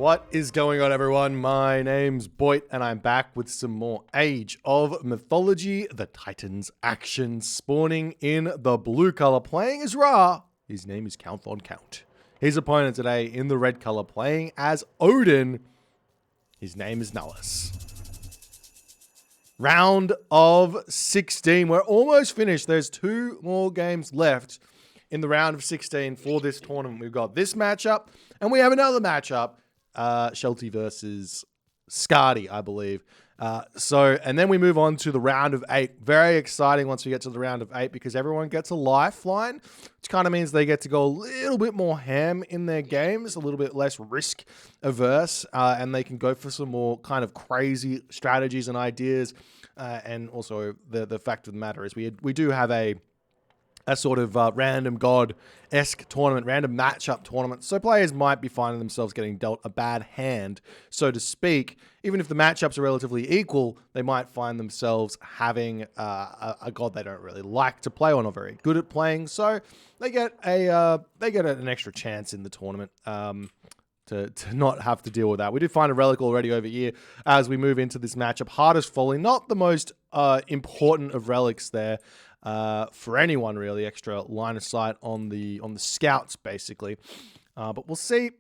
What is going on, everyone? My name's Boit, and I'm back with some more Age of Mythology, the Titans action, spawning in the blue color, playing as Ra. His name is Count on Count. His opponent today in the red color, playing as Odin. His name is Nullus. Round of 16. We're almost finished. There's 2 more games left in the round of 16 for this tournament. We've got this matchup, and we have another matchup. Shelty versus Scardy, I believe. And then we move on to the round of 8. Very exciting once we get to the round of 8 because everyone gets a lifeline, which kind of means they get to go a little bit more ham in their games, a little bit less risk averse, and they can go for some more kind of crazy strategies and ideas. And also the fact of the matter is we do have a sort of random god-esque tournament, random matchup tournament. So players might be finding themselves getting dealt a bad hand, so to speak. Even if the matchups are relatively equal, they might find themselves having a god they don't really like to play or not very good at playing. So they get an extra chance in the tournament to not have to deal with that. We did find a relic already over here as we move into this matchup. Hardest Folly, not the most important of relics there. For anyone really, extra line of sight on the scouts basically, but we'll see.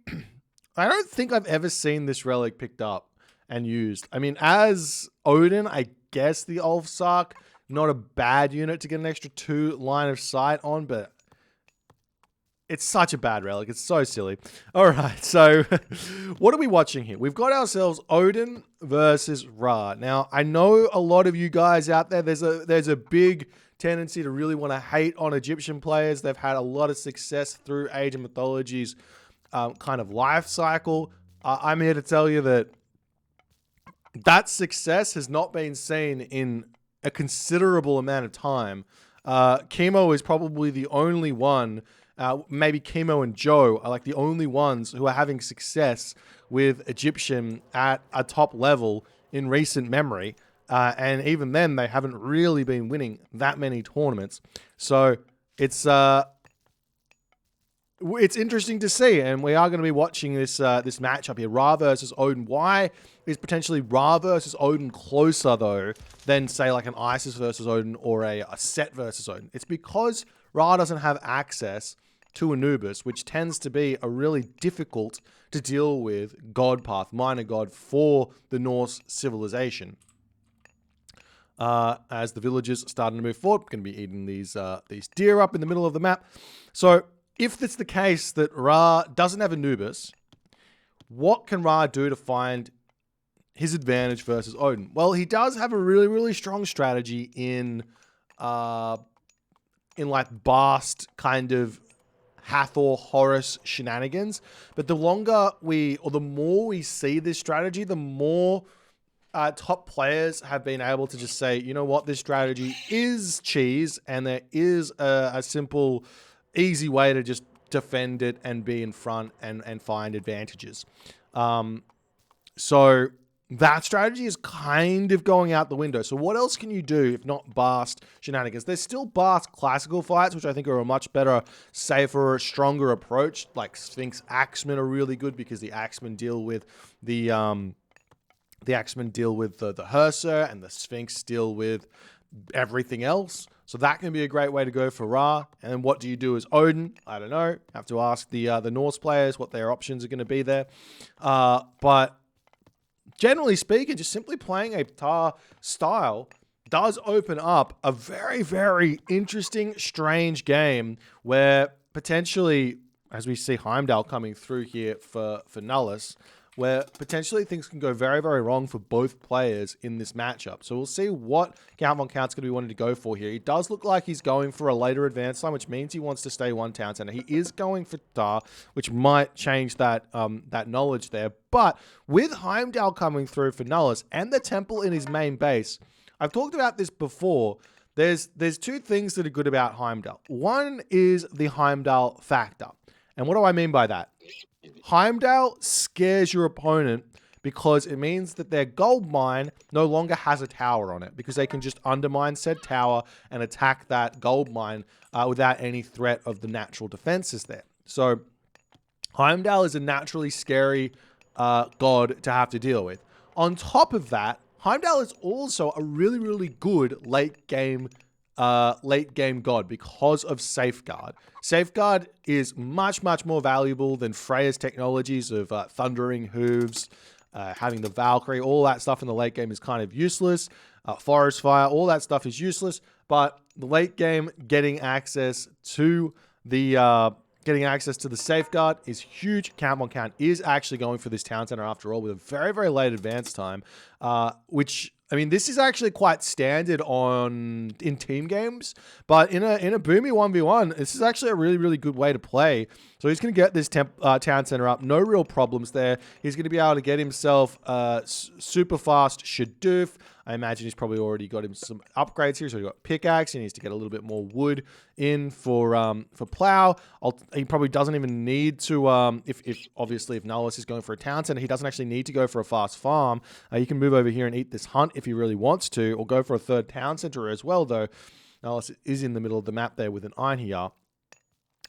I don't think I've ever seen this relic picked up and used. I mean, as Odin, I guess the Ulfsark, not a bad unit to get an extra 2 line of sight on, but it's such a bad relic. It's so silly. All right, so what are we watching here? We've got ourselves Odin versus Ra. Now, I know a lot of you guys out there, there's a big tendency to really want to hate on Egyptian players. They've had a lot of success through Age of Mythology's kind of life cycle. I'm here to tell you that success has not been seen in a considerable amount of time. Chemo is probably the only one, maybe Chemo and Joe are like the only ones who are having success with Egyptian at a top level in recent memory. And even then, they haven't really been winning that many tournaments. So it's interesting to see, and we are going to be watching this matchup here, Ra versus Odin. Why is potentially Ra versus Odin closer, though, than, say, like an Isis versus Odin or a Set versus Odin? It's because Ra doesn't have access to Anubis, which tends to be a really difficult to deal with god path, minor god, for the Norse civilization. As the villagers are starting to move forward, we're going to be eating these deer up in the middle of the map. So if it's the case that Ra doesn't have Anubis, what can Ra do to find his advantage versus Odin? Well, he does have a really, really strong strategy in like Bast kind of Hathor Horus shenanigans. But the more we see this strategy, the more top players have been able to just say, you know what, this strategy is cheese, and there is a simple, easy way to just defend it and be in front and find advantages. So that strategy is kind of going out the window. So what else can you do if not Bast shenanigans? There's still Bast classical fights, which I think are a much better, safer, stronger approach. Like Sphinx Axemen are really good because the Axemen deal with the Axemen deal with the Herser, and the Sphinx deal with everything else. So that can be a great way to go for Ra. And then what do you do as Odin? I don't know. Have to ask the Norse players what their options are going to be there. But generally speaking, just simply playing a Ptah style does open up a very, very interesting, strange game where potentially, as we see Heimdall coming through here for Nullus, where potentially things can go very, very wrong for both players in this matchup. So we'll see what Count on Count's going to be wanting to go for here. He does look like he's going for a later advance line, which means he wants to stay one town center. He is going for Ptah, which might change that knowledge there. But with Heimdall coming through for Nullus and the temple in his main base, I've talked about this before. There's 2 things that are good about Heimdall. One is the Heimdall factor. And what do I mean by that? Heimdall scares your opponent because it means that their gold mine no longer has a tower on it, because they can just undermine said tower and attack that gold mine without any threat of the natural defenses there. So Heimdall is a naturally scary god to have to deal with. On top of that, Heimdall is also a really, really good late game god because of Safeguard. Safeguard is much, much more valuable than Freya's technologies of Thundering Hooves, having the Valkyrie. All that stuff in the late game is kind of useless. Forest Fire, all that stuff is useless. But the late game getting access to the Safeguard is huge. Count on Count is actually going for this town center after all with a very, very late advance time, which, I mean, this is actually quite standard in team games, but in a boomy 1v1, this is actually a really, really good way to play. So he's going to get this town center up. No real problems there. He's going to be able to get himself super fast Shadoof. I imagine he's probably already got him some upgrades here. So he's got pickaxe. He needs to get a little bit more wood in for plow. He probably doesn't even need to, if Nullus is going for a town center, he doesn't actually need to go for a fast farm. He can move over here and eat this hunt if he really wants to, or go for a third town center as well, though. Nullus is in the middle of the map there with an iron here.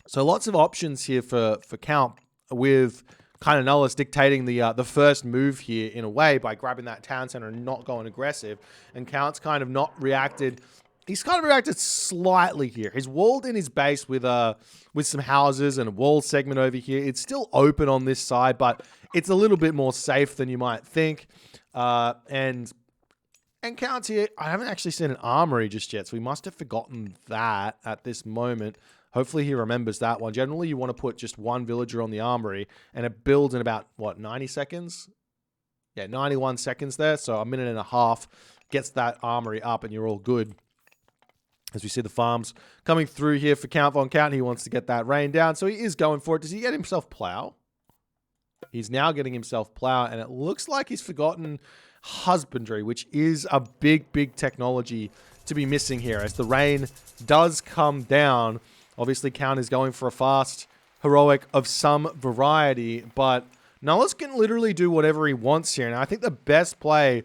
So lots of options here for Count, with kind of Nullus dictating the first move here in a way by grabbing that town center and not going aggressive. And Count's kind of not reacted. He's kind of reacted slightly here. He's walled in his base with some houses and a wall segment over here. It's still open on this side, but it's a little bit more safe than you might think. And Count's here. I haven't actually seen an armory just yet, so we must have forgotten that at this moment. Hopefully he remembers that one. Generally, you want to put just one villager on the armory, and it builds in about, 90 seconds? Yeah, 91 seconds there, so a minute and a half gets that armory up, and you're all good. As we see the farms coming through here for Count Von Count, he wants to get that rain down, so he is going for it. Does he get himself plow? He's now getting himself plow, and it looks like he's forgotten husbandry, which is a big, big technology to be missing here. As the rain does come down, obviously Count is going for a fast heroic of some variety, but Nullus can literally do whatever he wants here. And I think the best play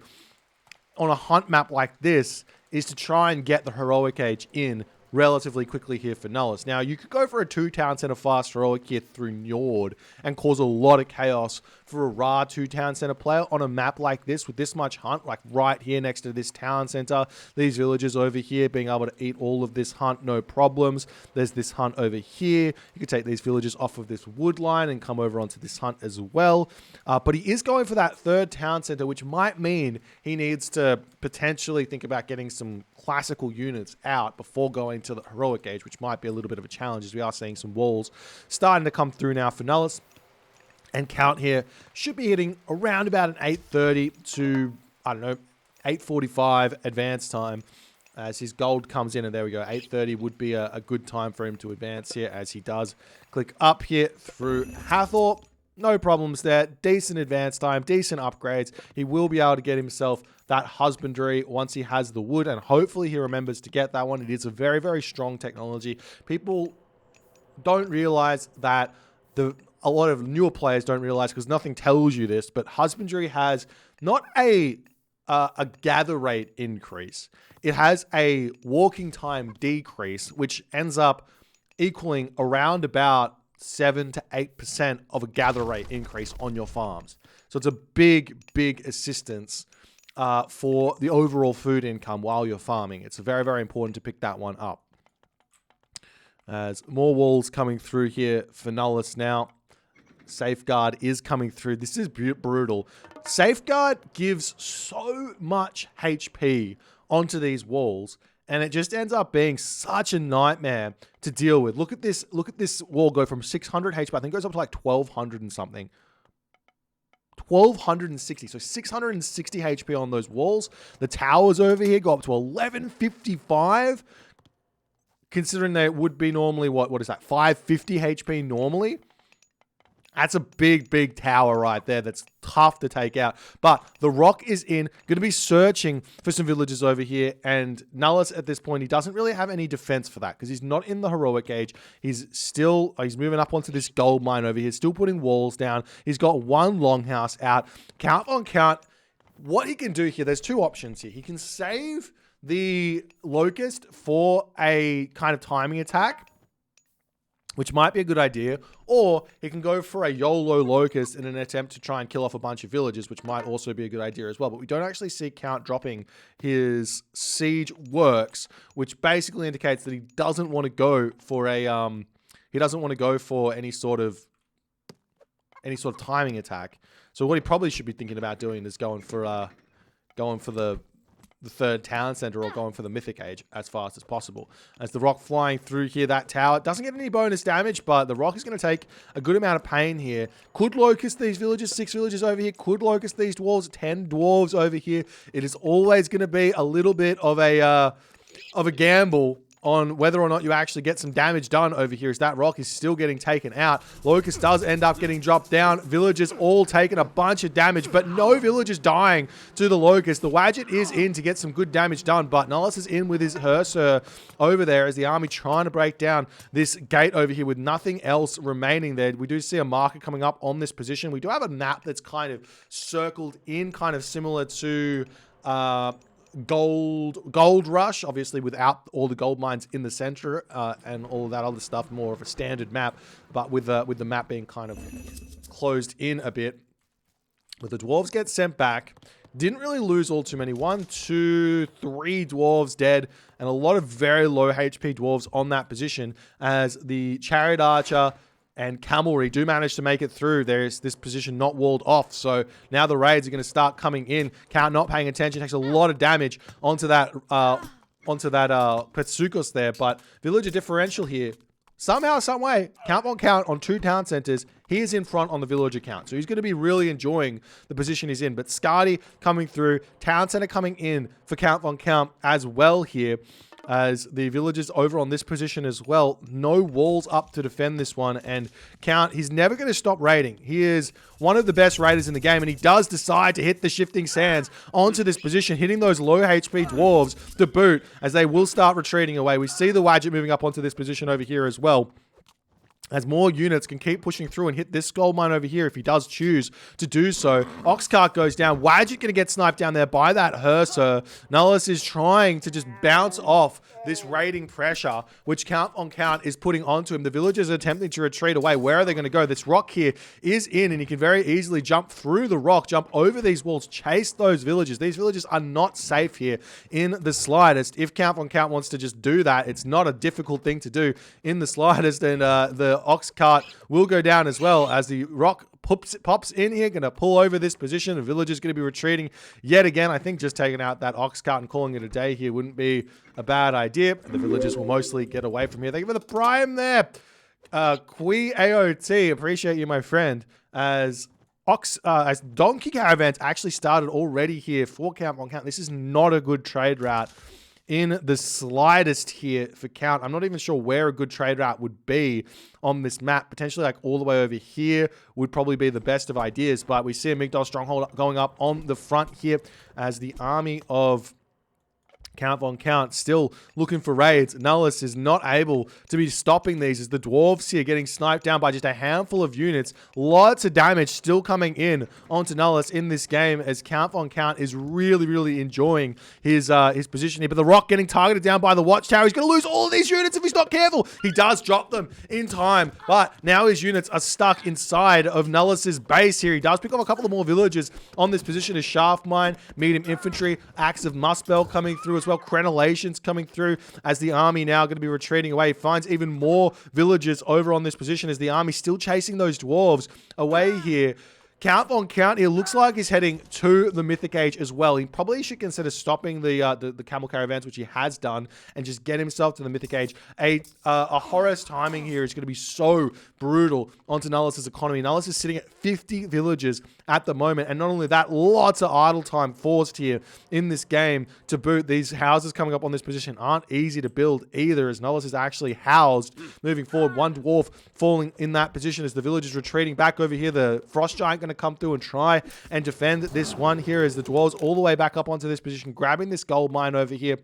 on a hunt map like this is to try and get the heroic age in relatively quickly here for Nullus. Now, you could go for a 2-town center fast heroic here through Njord and cause a lot of chaos for a raw 2-town center player on a map like this with this much hunt, like right here next to this town center. These villagers over here being able to eat all of this hunt, no problems. There's this hunt over here. You could take these villagers off of this wood line and come over onto this hunt as well. But he is going for that 3rd town center, which might mean he needs to potentially think about getting some classical units out before going to the heroic age, which might be a little bit of a challenge, as we are seeing some walls starting to come through now for Nullus. And Count here should be hitting around about an 8:30 to, 8:45 advance time as his gold comes in. And there we go. 8:30 would be a good time for him to advance here, as he does click up here through Hathor. No problems there. Decent advance time, decent upgrades. He will be able to get himself that husbandry once he has the wood, and hopefully he remembers to get that one. It is a very, very strong technology. People don't realize that, a lot of newer players don't realize, because nothing tells you this, but husbandry has not a gather rate increase. It has a walking time decrease, which ends up equaling around about 7 to 8% of a gather rate increase on your farms. So it's a big, big assistance for the overall food income while you're farming. It's very, very important to pick that one up. As more walls coming through here for Nullus now. Safeguard is coming through. This is brutal. Safeguard gives so much HP onto these walls, and it just ends up being such a nightmare to deal with. Look at this wall go from 600 HP, I think it goes up to like 1200 and something. 1260, so 660 HP on those walls. The towers over here go up to 1155, considering they would be normally, what is that, 550 HP normally? That's a big, big tower right there that's tough to take out. But the rock is in, going to be searching for some villagers over here. And Nullus at this point, he doesn't really have any defense for that because he's not in the heroic age. He's moving up onto this gold mine over here, still putting walls down. He's got one longhouse out. Count on Count. What he can do here, there's two options here. He can save the Locust for a kind of timing attack, which might be a good idea, or he can go for a YOLO Locust in an attempt to try and kill off a bunch of villages, which might also be a good idea as well. But we don't actually see Count dropping his siege works, which basically indicates that he doesn't want to go for a any sort of timing attack. So what he probably should be thinking about doing is going for the third town center, or going for the Mythic Age as fast as possible. As the rock flying through here, that tower doesn't get any bonus damage, but the rock is going to take a good amount of pain here. Could locust these villages, 6 villages over here. Could locust these dwarves, 10 dwarves over here. It is always going to be a little bit of a gamble on whether or not you actually get some damage done over here, as that rock is still getting taken out. Locust does end up getting dropped down. Villagers all taking a bunch of damage, but no villagers dying to the Locust. The Wadget is in to get some good damage done, but Nullus is in with his Hersir over there as the army trying to break down this gate over here with nothing else remaining there. We do see a marker coming up on this position. We do have a map that's kind of circled in, kind of similar to Gold Rush, obviously without all the gold mines in the center and all of that other stuff. More of a standard map, but with the map being kind of closed in a bit. But the dwarves get sent back. Didn't really lose all too many. 1, 2, 3 dwarves dead, and a lot of very low HP dwarves on that position, as the chariot archer and cavalry do manage to make it through. There's this position not walled off, so now the raids are going to start coming in. Count not paying attention takes a lot of damage onto that Petsukos there, but villager differential here. Somehow, some way, Count von Count on 2 town centers, he is in front on the villager count. So he's going to be really enjoying the position he's in. But Skadi coming through, town center coming in for Count von Count as well here, as the villagers over on this position as well. No walls up to defend this one, and Count, he's never going to stop raiding. He is one of the best raiders in the game, and he does decide to hit the shifting sands onto this position, hitting those low HP dwarves to boot, as they will start retreating away. We see the Wadget moving up onto this position over here as well, as more units can keep pushing through and hit this gold mine over here if he does choose to do so. Oxcart goes down. Wadget going to get sniped down there by that Hersir. Nullus is trying to just bounce off this raiding pressure, which Count on Count is putting onto him. The villagers are attempting to retreat away. Where are they going to go? This rock here is in, and he can very easily jump through the rock, jump over these walls, chase those villagers. These villagers are not safe here in the slightest. If Count on Count wants to just do that, it's not a difficult thing to do in the slightest, and the ox cart will go down as well, as the rock pops in here, going to pull over this position. The villager's going to be retreating yet again. I think just taking out that ox cart and calling it a day here wouldn't be a bad idea. And the villagers will mostly get away from here. Thank you for the prime there. Qui AOT, appreciate you, my friend. As donkey caravans actually started already here for Count on Count. This is not a good trade route in the slightest here for Count. I'm not even sure where a good trade route would be on this map. Potentially like all the way over here would probably be the best of ideas, but we see a Migdol stronghold going up on the front here, as the army of Count von Count still looking for raids. Nullus is not able to be stopping these, as the dwarves here getting sniped down by just a handful of units. Lots of damage still coming in onto Nullus in this game, as Count von Count is really enjoying his position here. But the rock getting targeted down by the watchtower. He's going to lose all of these units if he's not careful. He does drop them in time, but now his units are stuck inside of Nullus's base here. He does pick up a couple of more villagers on this position, as Shaft Mine, medium infantry, Axe of Muspel coming through as well. Crenellations coming through, as the army now going to be retreating away. Finds even more villagers over on this position, as the army still chasing those dwarves away here. Count von Count, it looks like he's heading to the Mythic Age as well. He probably should consider stopping the camel caravans, which he has done, and just get himself to the Mythic Age. A Horus timing here is going to be so brutal onto Nullus's economy. Nullus is sitting at 50 villagers at the moment, and not only that, lots of idle time forced here in this game to boot. These houses coming up on this position aren't easy to build either, as Nullus is actually housed moving forward. One dwarf falling in that position as the villagers retreating back over here. The Frost Giant going to come through and try and defend this one here, as the dwarves all the way back up onto this position, grabbing this gold mine over here.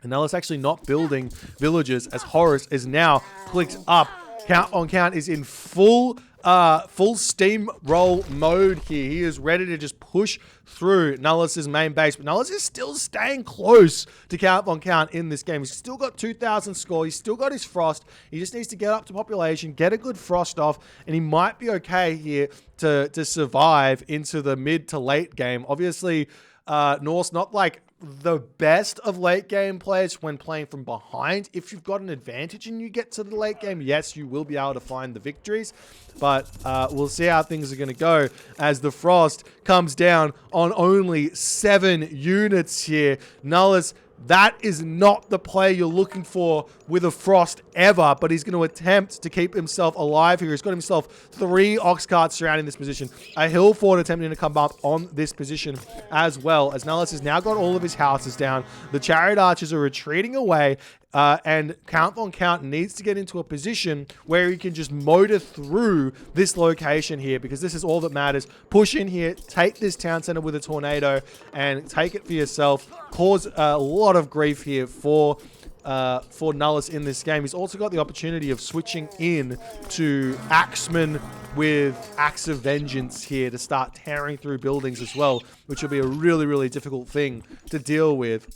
And Nullus actually not building villages, as Horus is now clicked up. Count on Count is in full full steamroll mode here. He is ready to just push through Nullus's main base, but Nullus is still staying close to Count Von Count in this game. He's still got 2,000 score. He's still got his frost. He just needs to get up to population, get a good frost off, and he might be okay here to survive into the mid to late game. Obviously, Norse not like the best of late game players when playing from behind. If you've got an advantage and you get to the late game, yes, you will be able to find the victories, but we'll see how things are going to go as the frost comes down on only 7 units here. Nullus, that is not the play you're looking for with a frost ever, but he's going to attempt to keep himself alive here. He's got himself 3 ox carts surrounding this position. A hill fort attempting to come up on this position as well, as Nullus has now got all of his houses down. The chariot archers are retreating away, and Count Von Count needs to get into a position where he can just motor through this location here, because this is all that matters. Push in here, take this town center with a tornado, and take it for yourself. Cause a lot of grief here for Nullus in this game. He's also got the opportunity of switching in to Axeman with Axe of Vengeance here to start tearing through buildings as well, which will be a really, really difficult thing to deal with.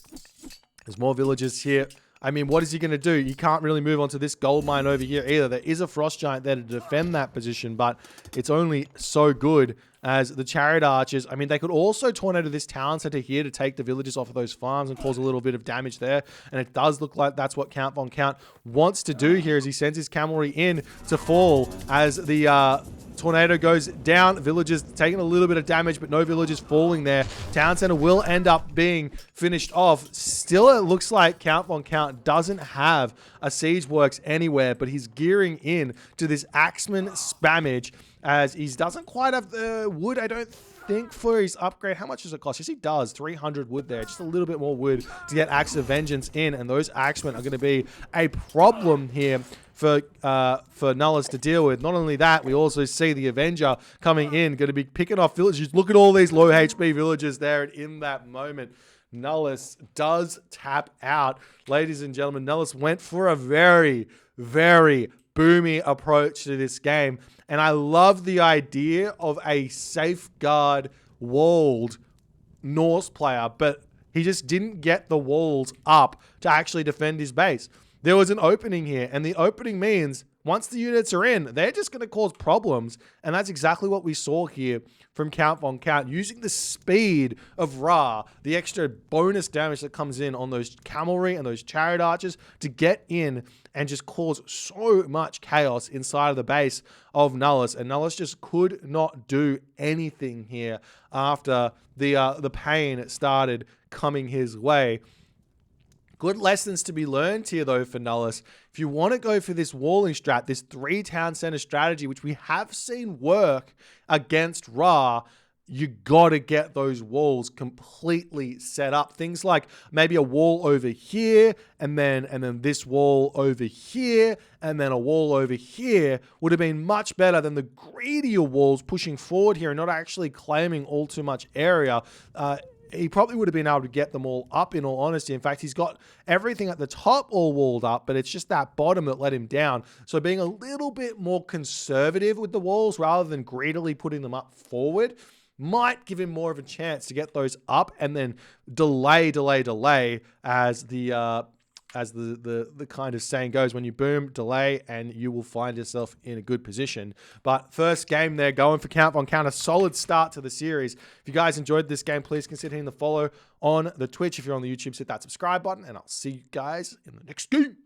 There's more villagers here. I mean, what is he going to do? He can't really move onto this gold mine over here either. There is a frost giant there to defend that position, but it's only so good as the chariot archers. I mean, they could also tornado this town center here to take the villages off of those farms and cause a little bit of damage there. And it does look like that's what Count Von Count wants to do here, as he sends his cavalry in to fall as the tornado goes down. Villagers taking a little bit of damage, but no villagers falling there. Town center will end up being finished off. Still, it looks like Count Von Count doesn't have a siege works anywhere, but he's gearing in to this Axeman spammage, as he doesn't quite have the wood, I don't think, for his upgrade. How much does it cost? Yes, he does. 300 wood there. Just a little bit more wood to get Axe of Vengeance in, and those Axemen are going to be a problem here for Nullus to deal with. Not only that, we also see the Avenger coming in, going to be picking off villagers. Look at all these low HP villagers there, and in that moment, Nullus does tap out. Ladies and gentlemen, Nullus went for a very, very boomy approach to this game, and I love the idea of a safeguard walled Norse player, but he just didn't get the walls up to actually defend his base. There was an opening here, and the opening means once the units are in, they're just going to cause problems, and that's exactly what we saw here from Count Von Count, using the speed of Ra, the extra bonus damage that comes in on those cavalry and those chariot archers to get in and just cause so much chaos inside of the base of Nullus. And Nullus just could not do anything here after the pain started coming his way. Good lessons to be learned here, though, for Nullus. If you want to go for this walling strat, this 3 town center strategy, which we have seen work against Ra, you got to get those walls completely set up. Things like maybe a wall over here, and then this wall over here, and then a wall over here would have been much better than the greedier walls pushing forward here and not actually claiming all too much area. He probably would have been able to get them all up, in all honesty. In fact, he's got everything at the top all walled up, but it's just that bottom that let him down. So being a little bit more conservative with the walls rather than greedily putting them up forward might give him more of a chance to get those up, and then delay as the kind of saying goes, when you boom, delay, and you will find yourself in a good position. But first game there, going for Count Von Count, a solid start to the series. If you guys enjoyed this game, please consider hitting the follow on the Twitch. If you're on the YouTube, hit that subscribe button, and I'll see you guys in the next game.